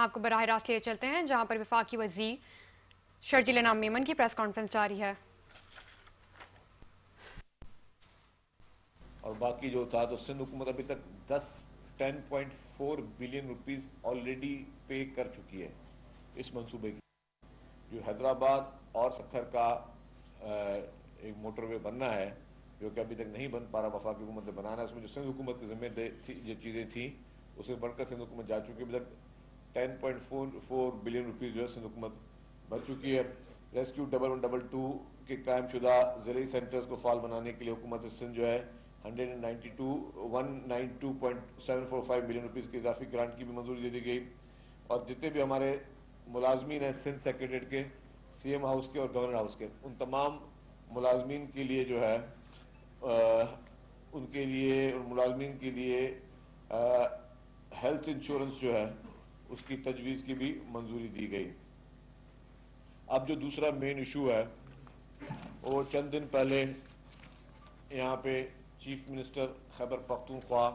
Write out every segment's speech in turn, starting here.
آپ کو براہ راست لے چلتے ہیں جہاں پر وفاقی وزیر شرجیل انعام میمن کی پریس کانفرنس جاری ہے. اور باقی جو تھا تو سندھ حکومت ابھی تک 10.4 بلین روپیز آلریڈی پے کر چکی ہے اس منصوبے کی. جو حیدرآباد اور سکھر کا ایک موٹر وے بننا ہے جو کہ ابھی تک نہیں بن پا رہا, وفاقی حکومت نے بنانا ہے, اس میں جو سندھ حکومت کی ذمہ جو چیزیں تھیں اس سے بڑھ کر سندھ حکومت جا چکی ہے. ابھی تک 10.44 بلین روپیز جو ہے سندھ حکومت بن چکی ہے. ریسکیو 1112 کے قائم شدہ زرعی سینٹرز کو فعال بنانے کے لیے حکومت سندھ جو ہے 192.745 بلین روپیز کی اضافی گرانٹ کی بھی منظوری دے دی گئی. اور جتنے بھی ہمارے ملازمین ہیں سندھ سیکریٹریٹ کے, سی ایم ہاؤس کے اور گورنر ہاؤس کے, ان تمام ملازمین کے لیے جو ہے ان کے لیے اور ملازمین کے لیے ہیلتھ انشورنس جو ہے اس کی تجویز کی بھی منظوری دی گئی. اب جو دوسرا مین ایشو ہے وہ چند دن پہلے یہاں پہ چیف منسٹر خیبر پختونخوا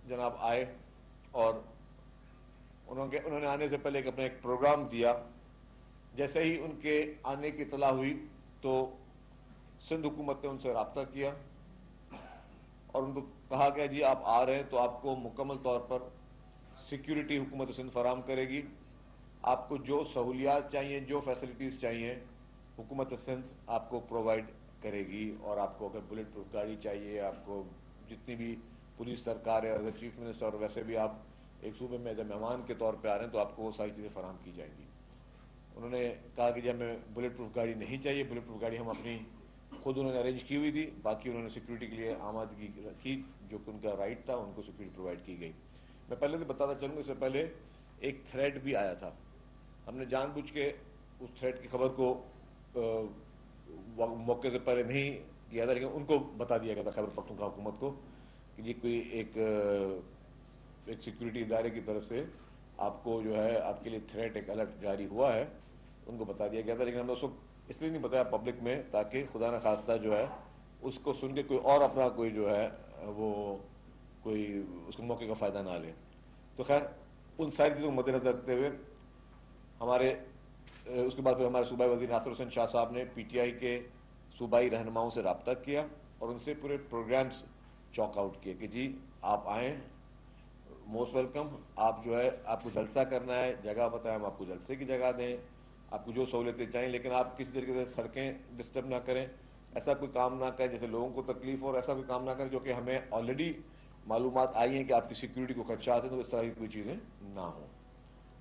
جناب آئے اور انہوں نے آنے سے پہلے اپنا ایک پروگرام دیا. جیسے ہی ان کے آنے کی اطلاع ہوئی تو سندھ حکومت نے ان سے رابطہ کیا اور ان کو کہا کہ جی آپ آ رہے ہیں تو آپ کو مکمل طور پر سیکیورٹی حکومت سندھ فراہم کرے گی. آپ کو جو سہولیات چاہیے, جو فیسلٹیز چاہیے, حکومت سندھ آپ کو پرووائڈ کرے گی. اور آپ کو اگر بلٹ پروف گاڑی چاہیے, آپ کو جتنی بھی پولیس درکار ہے, ایز اے چیف منسٹر اور ویسے بھی آپ ایک صوبے میں ایز اے مہمان کے طور پہ آ رہے ہیں تو آپ کو وہ ساری چیزیں فراہم کی جائیں گی. انہوں نے کہا کہ جی ہمیں بلٹ پروف گاڑی نہیں چاہیے, بلٹ پروف گاڑی ہم اپنی خود انہوں نے ارینج کی ہوئی تھی, باقی انہوں نے سیکورٹی کے لیے آمادگی کی جو کہ ان کا رائٹ تھا, ان کو سیکورٹی پرووائڈ کی گئی. میں پہلے تو بتاتا چلوں, اس سے پہلے ایک تھریٹ بھی آیا تھا. ہم نے جان بوجھ کے اس تھریٹ کی خبر کو موقع سے پہلے نہیں کیا تھا, لیکن ان کو بتا دیا گیا تھا خیبر پختونخوا حکومت کو کہ جی کوئی ایک سیکورٹی ادارے کی طرف سے آپ کو جو ہے آپ کے لیے تھریٹ, ایک الرٹ جاری ہوا ہے. ان کو بتا دیا گیا تھا, لیکن ہم نے اس کو اس لیے نہیں بتایا پبلک میں تاکہ خدا نخواستہ جو ہے اس کو سن کے کوئی اور اپنا کوئی جو ہے وہ کوئی اس کو موقع کا فائدہ نہ لے. تو خیر ان ساری چیزوں کو مد نظر رکھتے ہوئے ہمارے اس کے بعد پھر ہمارے صوبائی وزیر ناصر حسین شاہ صاحب نے پی ٹی آئی کے صوبائی رہنماؤں سے رابطہ کیا اور ان سے پورے پروگرامز چاک آؤٹ کیے کہ جی آپ آئیں, موسٹ ویلکم. آپ جو ہے آپ کو جلسہ کرنا ہے, جگہ بتائیں, ہم آپ کو جلسے کی جگہ دیں, آپ کو جو سہولتیں چاہیے, لیکن آپ کسی طریقے سے سڑکیں ڈسٹرب نہ کریں, ایسا کوئی کام نہ کریں جیسے لوگوں کو تکلیف ہو, اور ایسا کوئی کام نہ کریں جو کہ ہمیں آلریڈی معلومات آئی ہیں کہ آپ کی سیکورٹی کو خدشات ہیں, تو اس طرح کی کوئی چیزیں نہ ہوں.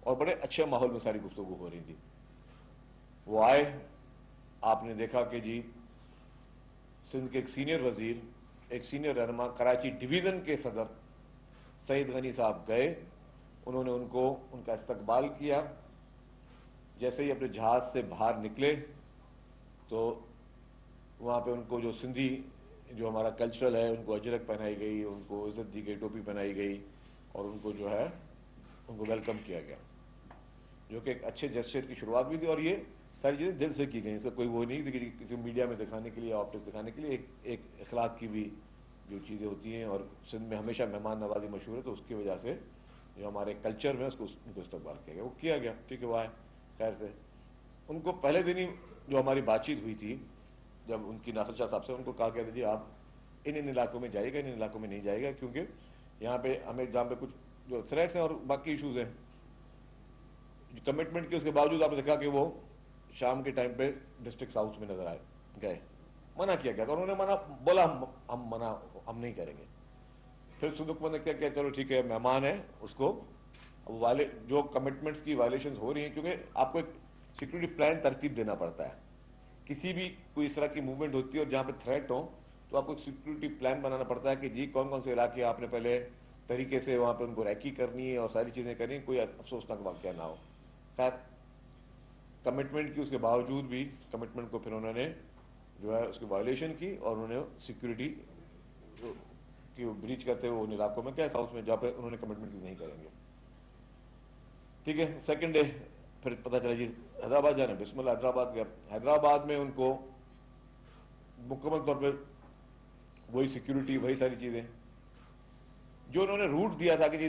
اور بڑے اچھے ماحول میں ساری گفتگو ہو رہی تھی. وہ آئے, آپ نے دیکھا کہ جی سندھ کے ایک سینئر وزیر, ایک سینئر رہنما, کراچی ڈویژن کے صدر سعید غنی صاحب گئے, انہوں نے ان کا استقبال کیا. جیسے ہی اپنے جہاز سے باہر نکلے تو وہاں پہ ان کو جو سندھی جو ہمارا کلچرل ہے ان کو اجرک پہنائی گئی, ان کو عزت دی گئی, ٹوپی پہنائی گئی اور ان کو جو ہے ان کو ویلکم کیا گیا, جو کہ ایک اچھے جسچر کی شروعات بھی تھی. اور یہ ساری چیزیں دل سے کی گئیں, اس کا کوئی وہ نہیں تھی کہ کسی میڈیا میں دکھانے کے لیے, آپٹکس دکھانے کے لیے. ایک اخلاق کی بھی جو چیزیں ہوتی ہیں, اور سندھ میں ہمیشہ مہمان نوازی مشہور ہے, تو اس کی وجہ سے جو ہمارے کلچر میں ان کو استقبال کیا گیا, وہ کیا گیا. ٹھیک ہے, وہ آئے خیر سے. ان کو پہلے دن ہی جو ہماری بات چیت ہوئی تھی جب ان کی ناصر شاہ صاحب سے, ان کو کہا گیا تھا جی آپ ان علاقوں میں جائے گا, ان علاقوں میں نہیں جائے گا, کیونکہ یہاں پہ ہمیں جہاں پہ کچھ جو تھریٹس ہیں اور باقی ایشوز ہیں, کمٹمنٹ کے اس کے باوجود آپ نے دیکھا کہ وہ شام کے ٹائم پہ ڈسٹرکٹ ہاؤس میں نظر گئے. منع کیا گیا تھا, انہوں نے منع بولا ہم نہیں کریں گے. پھر سندھ حکومت نے کیا کیا, چلو ٹھیک ہے مہمان ہے, اس کو جو کمٹمنٹس کی وائلیشنز ہو رہی ہیں, کیونکہ آپ کو ایک سیکورٹی پلان ترتیب دینا پڑتا ہے. کسی بھی کوئی اس طرح کی موومنٹ ہوتی ہے اور جہاں پہ تھریٹ ہو تو آپ کو ایک سیکورٹی پلان بنانا پڑتا ہے کہ جی کون کون سے علاقے آپ نے پہلے طریقے سے وہاں پہ ان کو ریکی کرنی ہے اور ساری چیزیں کرنی ہے, کوئی افسوسناک واقعہ نہ ہو. خیر کمٹمنٹ کی, اس کے باوجود بھی کمٹمنٹ کو پھر انہوں نے جو ہے اس کی وائلیشن کی, اور انہوں نے سیکورٹی کی بریچ کرتے ہوئے ان علاقوں میں, کیا ہاؤس میں جہاں پہ انہوں نے کمٹمنٹ کی نہیں کریں گے. ٹھیک ہے, سیکنڈ ڈے پھر پتہ چلا جی حیدرآباد جانا, بسم اللہ حیدرآباد گیا. حیدرآباد میں ان کو مکمل طور پہ وہی سیکورٹی, وہی ساری چیزیں جو انہوں نے روٹ دیا تھا کہ جی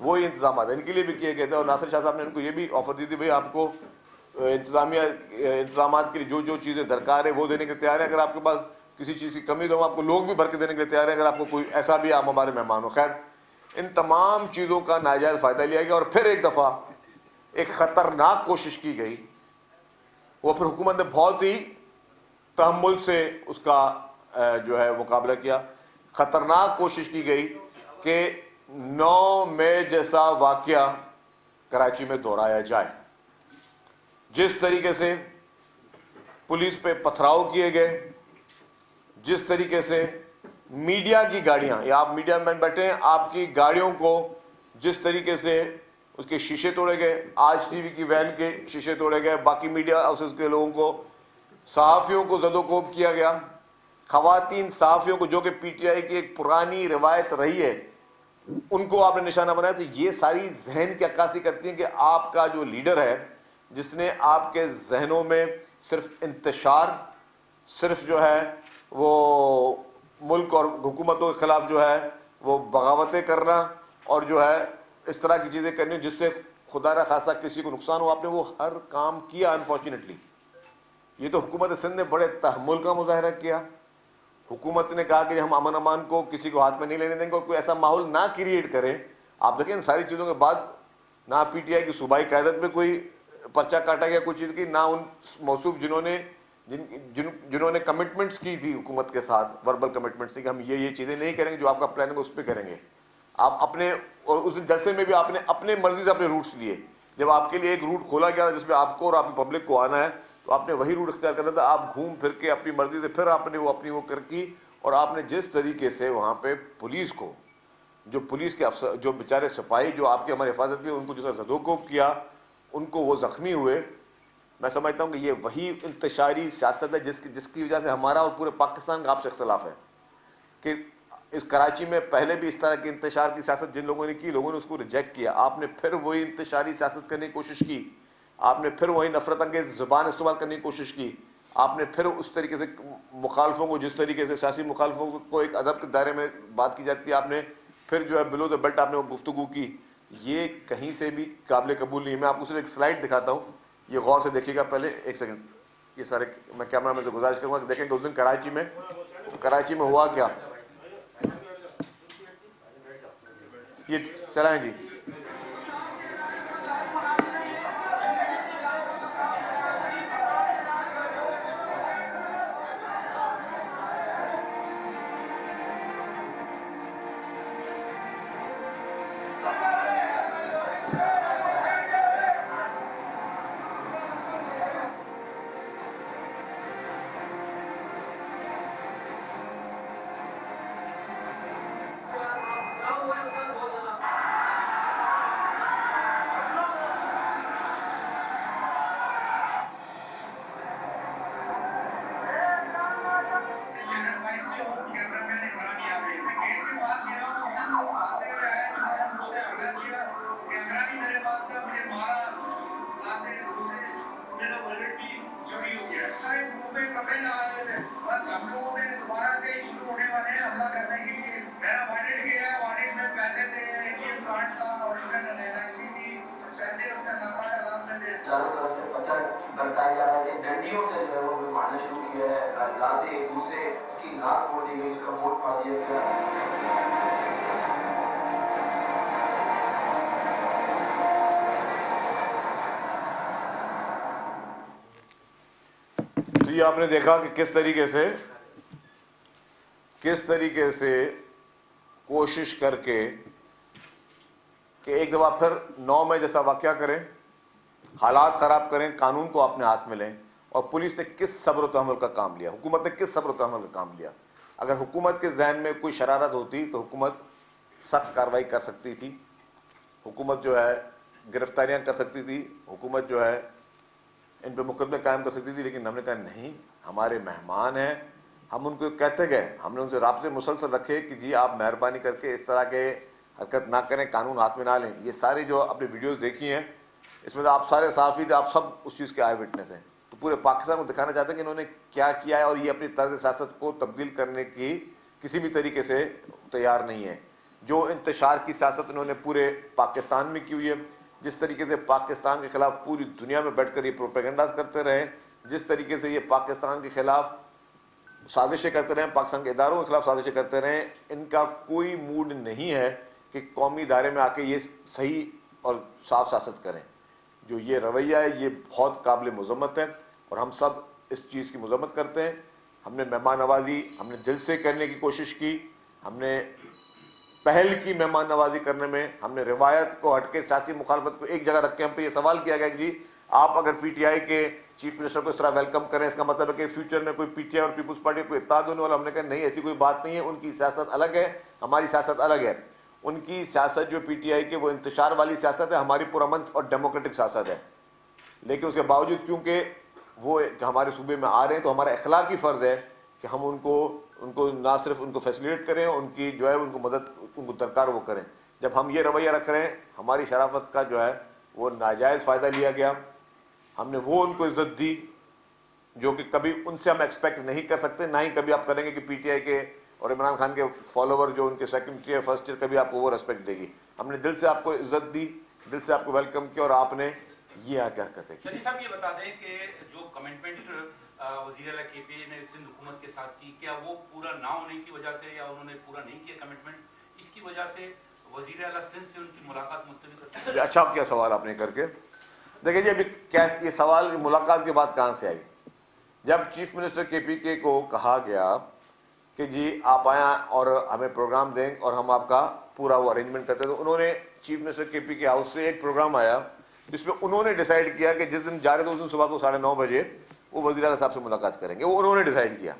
وہی انتظامات ان کے لیے بھی کیے گئے تھے, اور ناصر شاہ صاحب نے ان کو یہ بھی آفر دی تھی بھائی آپ کو انتظامات کے لیے جو چیزیں درکار ہے وہ دینے کے تیار ہیں, اگر آپ کے پاس کسی چیز کی کمی تو ہم آپ کو لوگ بھی بھر کے دینے کے لیے تیار ہیں, اگر آپ کو کوئی ایسا بھی آپ ہمارے مہمان ہو. خیر ان تمام چیزوں کا ناجائز فائدہ لیا گیا, اور پھر ایک دفعہ ایک خطرناک کوشش کی گئی, وہ پھر حکومت نے بہت ہی تحمل سے اس کا جو ہے مقابلہ کیا. خطرناک کوشش کی گئی کہ 9 مئی جیسا واقعہ کراچی میں دہرایا جائے. جس طریقے سے پولیس پہ پتھراؤ کیے گئے, جس طریقے سے میڈیا کی گاڑیاں, یا آپ میڈیا مین بیٹھے ہیں, آپ کی گاڑیوں کو جس طریقے سے اس کے شیشے توڑے گئے, آج ٹی وی کی وین کے شیشے توڑے گئے, باقی میڈیا ہاؤسز کے لوگوں کو, صحافیوں کو زد و کوب کیا گیا, خواتین صحافیوں کو جو کہ پی ٹی آئی کی ایک پرانی روایت رہی ہے ان کو آپ نے نشانہ بنایا. تو یہ ساری ذہن کی عکاسی کرتی ہیں کہ آپ کا جو لیڈر ہے جس نے آپ کے ذہنوں میں صرف انتشار, صرف جو ہے وہ ملک اور حکومتوں کے خلاف جو ہے وہ بغاوتیں کرنا اور جو ہے اس طرح کی چیزیں کرنی جس سے خدا نہ خواستہ کسی کو نقصان ہو, آپ نے وہ ہر کام کیا انفارچونیٹلی. یہ تو حکومت سندھ نے بڑے تحمل کا مظاہرہ کیا. حکومت نے کہا کہ ہم امن امان کو کسی کو ہاتھ میں نہیں لینے دیں گے اور کوئی ایسا ماحول نہ کریٹ کرے. آپ دیکھیں ان ساری چیزوں کے بعد نہ پی ٹی آئی کی صوبائی قیادت میں کوئی پرچہ کاٹا گیا کوئی چیز کی, نہ ان موصوف جنہوں نے کمٹمنٹس کی تھی حکومت کے ساتھ, وربل کمٹمنٹس تھی کہ ہم یہ چیزیں نہیں کریں گے, جو آپ کا پلان ہے اس پہ کریں گے. آپ اپنے, اور اس جلسے میں بھی آپ نے اپنے مرضی سے اپنے روٹس لیے. جب آپ کے لیے ایک روٹ کھولا گیا جس میں آپ کو اور آپ کی پبلک کو آنا ہے تو آپ نے وہی روٹ اختیار کرنا تھا. آپ گھوم پھر کے اپنی مرضی سے پھر آپ نے وہ اپنی وہ کر کی, اور آپ نے جس طریقے سے وہاں پہ پولیس کو, جو پولیس کے افسر, جو بیچارے سپاہی جو آپ کی ہماری حفاظت کے ان کو جیسا زدوکوب کیا, ان کو وہ زخمی ہوئے. میں سمجھتا ہوں کہ یہ وہی انتشاری سیاست ہے جس کی وجہ سے ہمارا اور پورے پاکستان کا آپ سے اختلاف ہے کہ اس کراچی میں پہلے بھی اس طرح کی انتشار کی سیاست جن لوگوں نے کی, لوگوں نے اس کو ریجیکٹ کیا. آپ نے پھر وہی انتشاری سیاست کرنے کی کوشش کی, آپ نے پھر وہی نفرت انگیز زبان استعمال کرنے کی کوشش کی, آپ نے پھر اس طریقے سے مخالفوں کو, جس طریقے سے سیاسی مخالفوں کو ایک ادب کے دائرے میں بات کی جاتی ہے, آپ نے پھر جو ہے بلو دا بیلٹ آپ نے وہ گفتگو کی. یہ کہیں سے بھی قابل قبول نہیں ہے. میں آپ کو صرف ایک سلائڈ دکھاتا ہوں, یہ غور سے دیکھیے گا. پہلے ایک سیکنڈ, یہ سارے میں کیمرہ مین سے گزارش کروں گا کہ دیکھیں کہ اس دن کراچی میں ہوا کیا. یہ چلائیں جی. چاروں طرف سے پتھر برسائے جا رہے تھے, ڈنڈیوں سے جو ہے وہ مارنا شروع کیا ہے, لاتیں ایک دوسرے, اس کی ناک توڑ دی گئی, اس کا موٹ پا دیا گیا. تو یہ آپ نے دیکھا کہ کس طریقے سے کوشش کر کے کہ ایک دفعہ پھر 9 مئی جیسا واقعہ کریں, حالات خراب کریں, قانون کو اپنے ہاتھ میں لیں. اور پولیس نے کس صبر و تحمل کا کام لیا, حکومت نے کس صبر و تحمل کا کام لیا. اگر حکومت کے ذہن میں کوئی شرارت ہوتی تو حکومت سخت کارروائی کر سکتی تھی, حکومت جو ہے گرفتاریاں کر سکتی تھی, حکومت جو ہے ان پہ مقدمے قائم کر سکتی تھی. لیکن ہم نے کہا نہیں, ہمارے مہمان ہیں, ہم ان کو کہتے گئے, ہم نے ان سے رابطے مسلسل رکھے کہ جی آپ مہربانی کر کے اس طرح کے حرکت نہ کریں, قانون ہاتھ میں نہ لیں. یہ ساری جو اپنی ویڈیوز دیکھی ہیں اس میں تو آپ سارے صحافی تھے, آپ سب اس چیز کے آئے وٹنس ہیں. تو پورے پاکستان کو دکھانا چاہتے ہیں کہ انہوں نے کیا کیا ہے, اور یہ اپنی طرز سیاست کو تبدیل کرنے کی کسی بھی طریقے سے تیار نہیں ہے. جو انتشار کی سیاست انہوں نے پورے پاکستان میں کی ہوئی ہے، جس طریقے سے پاکستان کے خلاف پوری دنیا میں بیٹھ کر یہ پروپیگنڈاز کرتے رہے، جس طریقے سے یہ پاکستان کے خلاف سازشیں کرتے رہے، پاکستان کے اداروں کے خلاف سازشیں کرتے رہے، ان کا کوئی موڈ نہیں ہے کہ قومی دائرے میں آ کے یہ صحیح اور صاف سیاست کریں۔ جو یہ رویہ ہے یہ بہت قابل مذمت ہے اور ہم سب اس چیز کی مذمت کرتے ہیں۔ ہم نے مہمان نوازی ہم نے دل سے کرنے کی کوشش کی، ہم نے پہل کی مہمان نوازی کرنے میں، ہم نے روایت کو ہٹ کے سیاسی مخالفت کو ایک جگہ رکھ کے ہم پہ یہ سوال کیا گیا کہ جی آپ اگر پی ٹی آئی کے چیف منسٹر کو اس طرح ویلکم کریں اس کا مطلب ہے کہ فیوچر میں کوئی پی ٹی آئی اور پیپلز پارٹی کو اتحاد ہونے والا۔ ہم نے کہا نہیں، ایسی کوئی بات نہیں ہے، ان کی سیاست الگ ہے، ہماری سیاست الگ ہے۔ ان کی سیاست جو پی ٹی آئی کی وہ انتشار والی سیاست ہے، ہماری پرامن اور ڈیموکریٹک سیاست ہے، لیکن اس کے باوجود کیونکہ وہ ہمارے صوبے میں آ رہے ہیں تو ہمارا اخلاقی فرض ہے کہ ہم ان کو نہ صرف ان کو فیسیلیٹ کریں، ان کی جو ہے ان کو مدد ان کو درکار وہ کریں۔ جب ہم یہ رویہ رکھ رہے ہیں، ہماری شرافت کا جو ہے وہ ناجائز فائدہ لیا گیا، ہم نے وہ ان کو عزت دی جو کہ کبھی ان سے ہم ایکسپیکٹ نہیں کر سکتے، نہ ہی کبھی آپ کریں گے کہ پی ٹی آئی کے اور عمران خان کے فالوور جو ان کے سیکنڈری فرسٹ ایئر کبھی آپ کو وہ ریسپیکٹ دے گی۔ ہم نے دل سے آپ کو عزت دی، دل سے آپ کو ویلکم کیا اور آپ نے یہ آ کے حرکتیں کی۔ شریف صاحب یہ بتا دیں کہ جو کمٹمنٹ وزیر اعلیٰ کے پی نے سندھ حکومت کے ساتھ کی، کیا وہ پورا نہ ہونے کی وجہ سے یا انہوں نے پورا نہیں کیا کمٹمنٹ، اس کی وجہ سے وزیر اعلیٰ سندھ سے ان کی ملاقات ملتوی کرتی ہے؟ اچھا کیا سوال آپ نے کر کے دیکھیں جی، ابھی کیا یہ سوال ملاقات کے بعد کہاں سے آئی؟ جب چیف منسٹر کے پی کے کو کہا گیا کہ جی آپ آئیں اور ہمیں پروگرام دیں اور ہم آپ کا پورا وہ ارینجمنٹ کرتے ہیں، تو انہوں نے چیف منسٹر کے پی کے ہاؤس سے ایک پروگرام آیا جس میں انہوں نے ڈیسائیڈ کیا کہ جس دن جا رہے تھے اس دن صبح کو 9:30 بجے وہ وزیر اعلیٰ صاحب سے ملاقات کریں گے۔ وہ انہوں نے ڈیسائیڈ کیا۔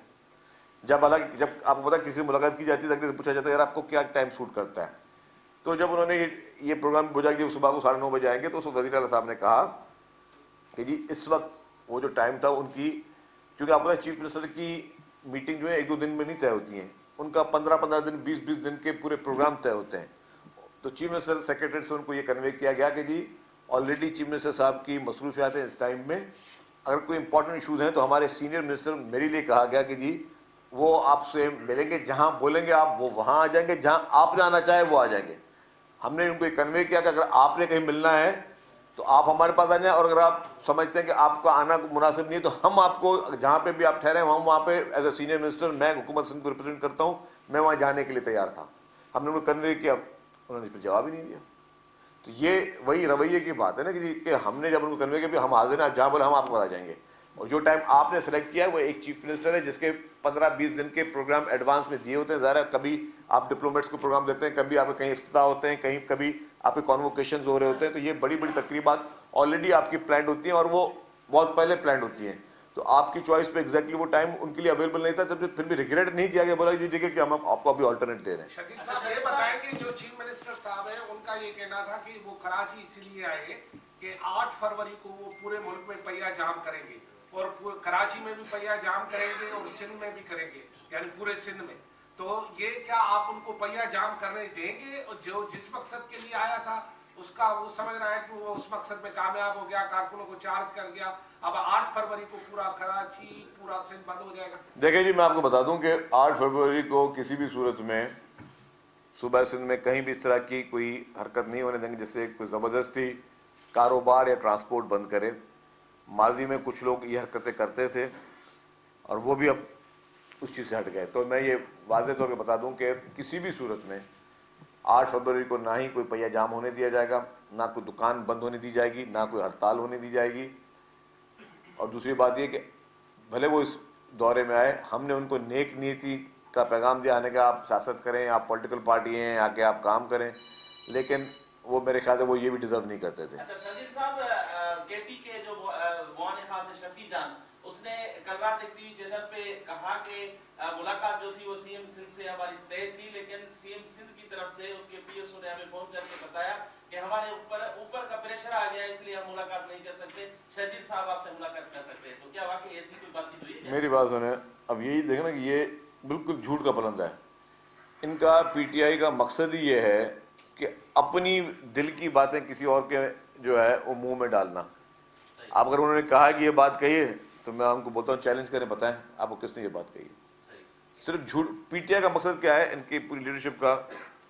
جب آپ کو پتا کسی سے ملاقات کی جاتی ہے تو پوچھا جاتا ہے یار آپ کو کیا ٹائم سوٹ کرتا ہے، تو جب انہوں نے یہ پروگرام بجا کہ صبح کو 9:30 بجے آئیں گے تو اس وقت وزیر اعلیٰ صاحب نے کہا کہ جی اس وقت وہ جو ٹائم تھا ان کی، چونکہ آپ کو پتا چیف منسٹر کی میٹنگ جو ہے 1-2 دن میں نہیں طے ہوتی ہیں، ان کا 15 دن 20 دن کے پورے پروگرام طے ہوتے ہیں۔ تو چیف منسٹر سیکریٹریٹ سے ان کو یہ کنوے کیا گیا کہ جی آلریڈی چیف منسٹر صاحب کی مصروفیات ہیں اس ٹائم میں، اگر کوئی امپورٹنٹ ایشوز ہیں تو ہمارے سینئر منسٹر میرے لیے کہا گیا کہ جی وہ آپ سے ملیں گے، جہاں بولیں گے آپ وہ وہاں آ جائیں گے، جہاں آپ جانا چاہے وہ آ جائیں گے۔ ہم نے ان کو یہ کنوے کیا کہ اگر آپ نے کہیں ملنا ہے تو آپ ہمارے پاس آ جائیں، اور اگر آپ سمجھتے ہیں کہ آپ کا آنا مناسب نہیں ہے تو ہم آپ کو جہاں پہ بھی آپ ٹھہرے ہیں ہم وہاں پہ ایز اے سینئر منسٹر، میں حکومت سندھ کو ریپرزینٹ کرتا ہوں، میں وہاں جانے کے لیے تیار تھا۔ ہم نے ان کو کنوے کیا، انہوں نے جواب ہی نہیں دیا۔ تو یہ وہی رویے کی بات ہے نا کہ ہم نے جب ان کو کنوے کیا ہم حاضر ہیں، آپ جہاں بولے ہم آپ کو بتا جائیں گے، اور جو ٹائم آپ نے سلیکٹ کیا ہے وہ ایک چیف منسٹر ہے جس کے 15-20 دن کے پروگرام ایڈوانس میں دیے ہوتے ہیں۔ ظاہر ہے کبھی آپ ڈپلومیٹس کو پروگرام دیتے ہیں، کبھی آپ کے کہیں افتتاح ہوتے ہیں، کبھی آپ کے کانووکیشنز ہو رہے ہوتے ہیں، تو یہ بڑی بڑی تقریبات آلریڈی آپ کی پلانڈ ہوتی ہیں اور وہ بہت پہلے پلانڈ ہوتی ہیں۔ تو آپ کی چوائس پہ ایگزیکٹلی وہ ٹائم ان کے لیے اویلیبل نہیں تھا، تو پھر بھی ریگریٹ نہیں کیا گیا، بولا جی دیکھیے کہ ہم آپ کو ابھی آلٹرنیٹ دے رہے ہیں۔ شکیل صاحب یہ بتائیں کہ جو چیف منسٹر صاحب ہیں ان کا یہ کہنا تھا کہ وہ کراچی اسی لیے آئے کہ 8 فروری کو وہ پورے ملک میں پہیا جام کریں گے، اور کراچی میں بھی پہیا جام کریں گے اور سندھ میں بھی کریں گے، یعنی پورے سندھ میں۔ تو یہ کیا آپ ان کو پہیا جام کرنے دیں گے؟ اور جو جس مقصد کے لیے آیا تھا اس کا وہ سمجھ رہا ہے کہ وہ اس مقصد میں کامیاب ہو گیا، کارکنوں کو چارج کر گیا، اب 8 فروری کو پورا کراچی پورا سندھ بند ہو جائے گا؟ دیکھیں جی میں آپ کو بتا دوں کہ 8 فروری کو کسی بھی صورت میں صوبہ سندھ میں کہیں بھی اس طرح کی کوئی حرکت نہیں ہونے دیں گے جس سے کوئی زبردستی کاروبار یا ٹرانسپورٹ بند کرے۔ ماضی میں کچھ لوگ یہ حرکتیں کرتے تھے اور وہ بھی اب اس چیز سے ہٹ گئے۔ تو میں یہ واضح طور پہ بتا دوں کہ کسی بھی صورت میں 8 فروری کو نہ ہی کوئی پہیا جام ہونے دیا جائے گا، نہ کوئی دکان بند ہونے دی جائے گی، نہ کوئی ہڑتال ہونے دی جائے گی۔ اور دوسری بات یہ کہ بھلے وہ اس دورے میں آئے، ہم نے ان کو نیک نیتی کا پیغام دیا آنے کا، آپ سیاست کریں، آپ پولیٹیکل پارٹی ہیں، آ کے آپ کام کریں، لیکن وہ میرے خیال سے وہ یہ بھی ڈیزرو نہیں کرتے تھے۔ اچھا شرجیل صاحب، کے پی کے جو موان خاص ہے شفیع جان، اس نے کل رات ایک ٹی وی چینل پہ کہا کہ ملاقات جو تھی وہ سی ایم سندھ سے ہماری طے تھی، لیکن سی ایم سندھ کی طرف سے اس کے پی ایس او نے ہمیں فون کر کے بتایا کہ ہمارے اوپر کا پریشر آ گیا اس لیے ہم ملاقات نہیں کر سکتے، شرجیل صاحب آپ سے ملاقات کر سکتے ہیں۔ تو کیا واقعی ایسی کوئی بات ہوئی ہے؟ میری بات سنیں، اب یہی دیکھنا کہ یہ بالکل جھوٹ کا پلندہ ہے۔ ان کا پی ٹی آئی کا مقصد ہی یہ ہے کہ اپنی دل کی باتیں کسی اور کے جو ہے وہ منہ میں ڈالنا۔ اب اگر انہوں نے کہا کہ یہ بات کہی ہے تو میں ان کو بولتا ہوں چیلنج کریں، بتائیں آپ کو کس نے یہ بات کہی ہے۔ صرف جھوٹ۔ پی ٹی آئی کا مقصد کیا ہے ان کی پوری لیڈرشپ کا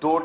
2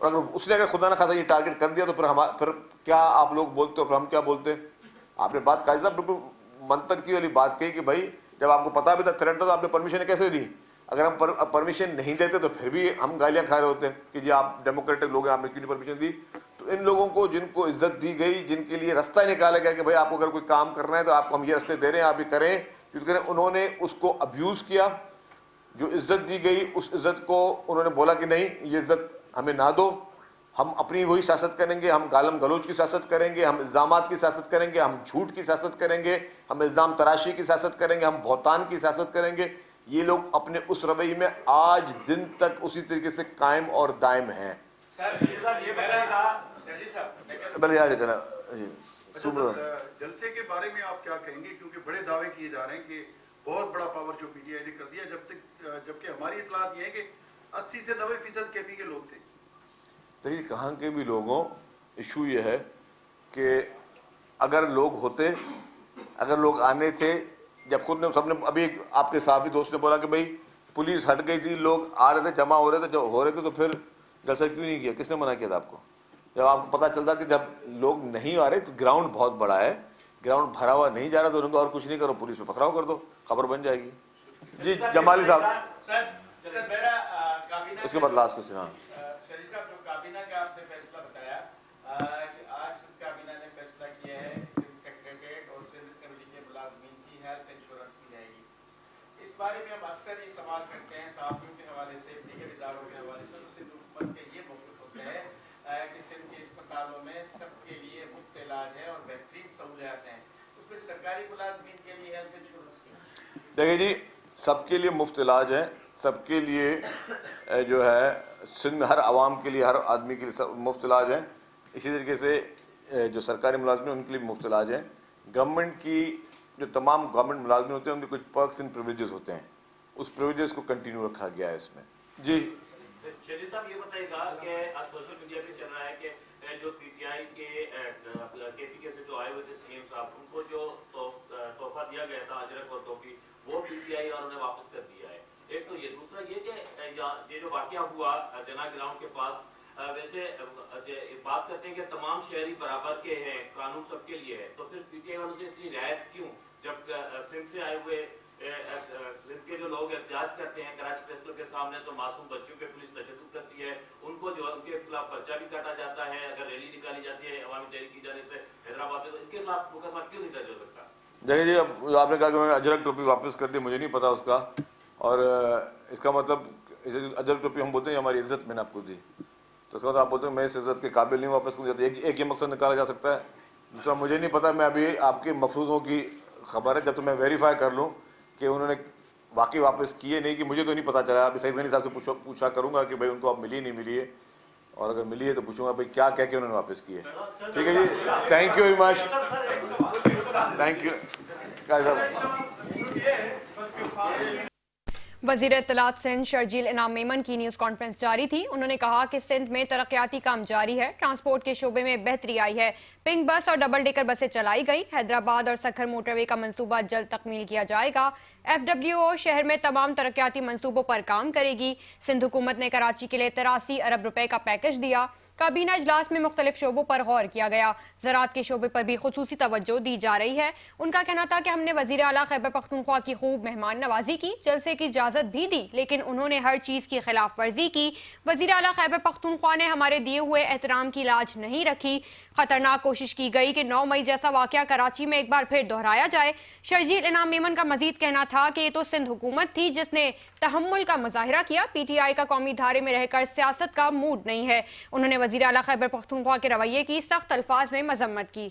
اور اگر اس نے اگر خدا نہ خاصا یہ ٹارگیٹ کر دیا تو پھر کیا آپ لوگ بولتے ہو، پھر ہم کیا بولتے؟ آپ نے بات قاضی صاحب بالکل منطق کی والی بات کہی کہ بھائی جب آپ کو پتا بھی تھا تھریٹ تھا تو آپ نے پرمیشن کیسے دی؟ اگر ہم پرمیشن نہیں دیتے تو پھر بھی ہم گالیاں کھا رہے ہوتے ہیں کہ جی آپ ڈیموکریٹک لوگ ہیں، آپ نے کیوں نہیں پرمیشن دی؟ تو ان لوگوں کو جن کو عزت دی گئی، جن کے لیے رستہ نکالا گیا کہ بھائی آپ کو اگر کوئی کام کرنا ہے تو آپ کو ہم یہ رستے دے رہے ہیں، آپ یہ کریں، انہوں نے اس کو ابیوز کیا. جو عزت دی گئی اس عزت کو انہوں نے بولا کہ نہیں یہ عزت ہمیں نہ دو، ہم اپنی وہی سیاست کریں گے، ہم گالم گلوچ کی سیاست کریں گے، ہم الزامات کی سیاست کریں گے، ہم جھوٹ کی سیاست کریں گے، ہم الزام تراشی کی سیاست کریں گے، ہم بہتان کی سیاست کریں گے. یہ لوگ اپنے اس رویے میں آج دن تک اسی طریقے سے قائم اور دائم ہیں. جلسے کے بارے میں آپ کیا کہیں گے؟ کیونکہ بڑے دعوے کیے جا رہے ہیں کہ بہت بڑا پاور جو پی ٹی آئی نے کر دیا، جبکہ ہماری اطلاعات یہ ہے کہ 80 سے 90% کے پی کے لوگ تھے. دیکھیے کہاں کے بھی لوگوں، ایشو یہ ہے کہ اگر لوگ ہوتے، اگر لوگ آنے تھے، جب خود نے سب نے ابھی آپ کے صحافی دوست نے بولا کہ بھائی پولیس ہٹ گئی تھی، لوگ آ رہے تھے، جمع ہو رہے تھے تو پھر جلسہ کیوں نہیں کیا؟ کس نے منع کیا تھا آپ کو؟ جب آپ کو پتہ چلتا کہ جب لوگ نہیں آ رہے تو گراؤنڈ بہت بڑا ہے، گراؤنڈ بھرا ہوا نہیں جا رہا تو ان کو اور کچھ نہیں کرو، پولیس پہ پتھراؤ کر دو، خبر بن جائے گی. جی جمالی صاحب اس کے بعد لاسٹ کو سنا. شریف صاحب جو کابینہ کا آپ نے فیصلہ بتایا کہ آج کابینہ نے فیصلہ کیا ہے سیکریٹریٹ اور کمیٹی کے ملازمین کی ہیلتھ انشورنس کی جائے گی. اس بارے میں ہم اکثر یہ سوال کرتے ہیں صحافیوں کے حوالے سے، دیگر اداروں کے حوالے سے، سندھ حکومت کا یہ موقف ہوتا ہے کہ سندھ کے اسپتالوں میں سب کے لیے مفت علاج ہے اور بہترین سہولیات ہیں، تو پھر سرکاری ملازمین کے لیے ہیلتھ انشورنس کی؟ دیکھیے جی سب کے لیے مفت علاج ہے، سب کے لیے جو ہے سندھ میں ہر عوام کے لیے، ہر آدمی کے لیے مفت علاج ہے. اسی طریقے سے جو سرکاری ملازمین ہیں ان کے لیے مفت علاج ہے. گورنمنٹ کی جو تمام گورنمنٹ ملازمین ہوتے ہیں ان کے کچھ پرکس اینڈ پریویلیجز ہوتے ہیں، اس پریویلیجز کو کنٹینیو رکھا گیا ہے اس میں. جی شریف صاحب یہ بتائیے گا کہ آج سوشل میڈیا پہ چل رہا ہے کہ جو پی ٹی آئی کے کے پی کے سے جو آئے ہوئے تھے سی ایم صاحب، ان کو جو تحفہ دیا گیا تھا اجرک اور ٹوپی، وہ پی ٹی آئی والوں نے واپس کر دیا ہے. ایک تو یہ، دوسرا یہ کہ یہ جو واقعہ ہوا جنا گراؤنڈ کے پاس، ویسے بات کرتے ہیں کہ تمام شہری برابر کے ہیں، قانون سب کے لیے ہے، تو پھر پی ٹی آئی والوں سے اتنی رعایت کیوں؟ جب سندھ سے آئے ہوئے سندھ کے جو لوگ احتجاج کرتے ہیں کراچی پریس کلب کے سامنے تو معصوم بچوں پہ پولیس تشدد کرتی ہے، ان کو جو ان کے خلاف پرچہ بھی کاٹا جاتا ہے، اگر ریلی نکالی جاتی ہے عوامی تحریک کی جانب سے حیدرآباد میں، تو ان کے خلاف مقدمہ کیوں نہیں درج ہو سکتا؟ دیکھیے جی اب آپ نے کہا کہ میں نے اجرک ٹوپی واپس کر دی، مجھے نہیں پتا اس کا، اور اس کا مطلب اجرک ٹوپی ہم بولتے ہیں ہماری عزت میں نے آپ کو دی، تو اس کا مطلب آپ بولتے ہیں میں اس عزت کے قابل نہیں واپس کروں. ایک یہ مقصد نکالا جا سکتا ہے. دوسرا مجھے نہیں پتا، میں ابھی آپ کے مفروضوں کی خبر ہے، جب تو میں ویریفائی کر لوں کہ انہوں نے واقعی واپس کیے نہیں، کہ مجھے تو نہیں پتا چلا. ابھی سعید غنی صاحب سے پوچھا کروں گا کہ بھائی ان کو اب ملی نہیں ملی ہے، اور اگر ملی ہے تو پوچھوں گا بھائی کیا کہہ کے انہوں نے واپس کیے. ٹھیک ہے جی، thank you very much, thank you. وزیر اطلاعات سندھ شرجیل انعام میمن کی نیوز کانفرنس جاری تھی. انہوں نے کہا کہ سندھ میں ترقیاتی کام جاری ہے، ٹرانسپورٹ کے شعبے میں بہتری آئی ہے، پنک بس اور ڈبل ڈیکر بسیں چلائی گئی، حیدرآباد اور سکھر موٹر وے کا منصوبہ جلد تکمیل کیا جائے گا، FWO شہر میں تمام ترقیاتی منصوبوں پر کام کرے گی. سندھ حکومت نے کراچی کے لیے 83 ارب روپے کا پیکج دیا. کابینہ اجلاس میں مختلف شعبوں پر غور کیا گیا، زراعت کے شعبے پر بھی خصوصی توجہ دی جا رہی ہے. ان کا کہنا تھا کہ ہم نے وزیر اعلیٰ خیبر پختونخوا کی خوب مہمان نوازی کی، جلسے کی اجازت بھی دی، لیکن انہوں نے ہر چیز کی خلاف ورزی کی. وزیر اعلیٰ خیبر پختونخوا نے ہمارے دیے ہوئے احترام کی لاج نہیں رکھی. خطرناک کوشش کی گئی کہ 9 مئی جیسا واقعہ کراچی میں ایک بار پھر دہرایا جائے. شرجیل انعام میمن کا مزید کہنا تھا کہ یہ تو سندھ حکومت تھی جس نے تحمل کا مظاہرہ کیا، پی ٹی آئی کا قومی دھارے میں رہ کر سیاست کا موڈ نہیں ہے. انہوں نے وزیر اعلیٰ خیبر پختونخوا کے رویے کی سخت الفاظ میں مذمت کی.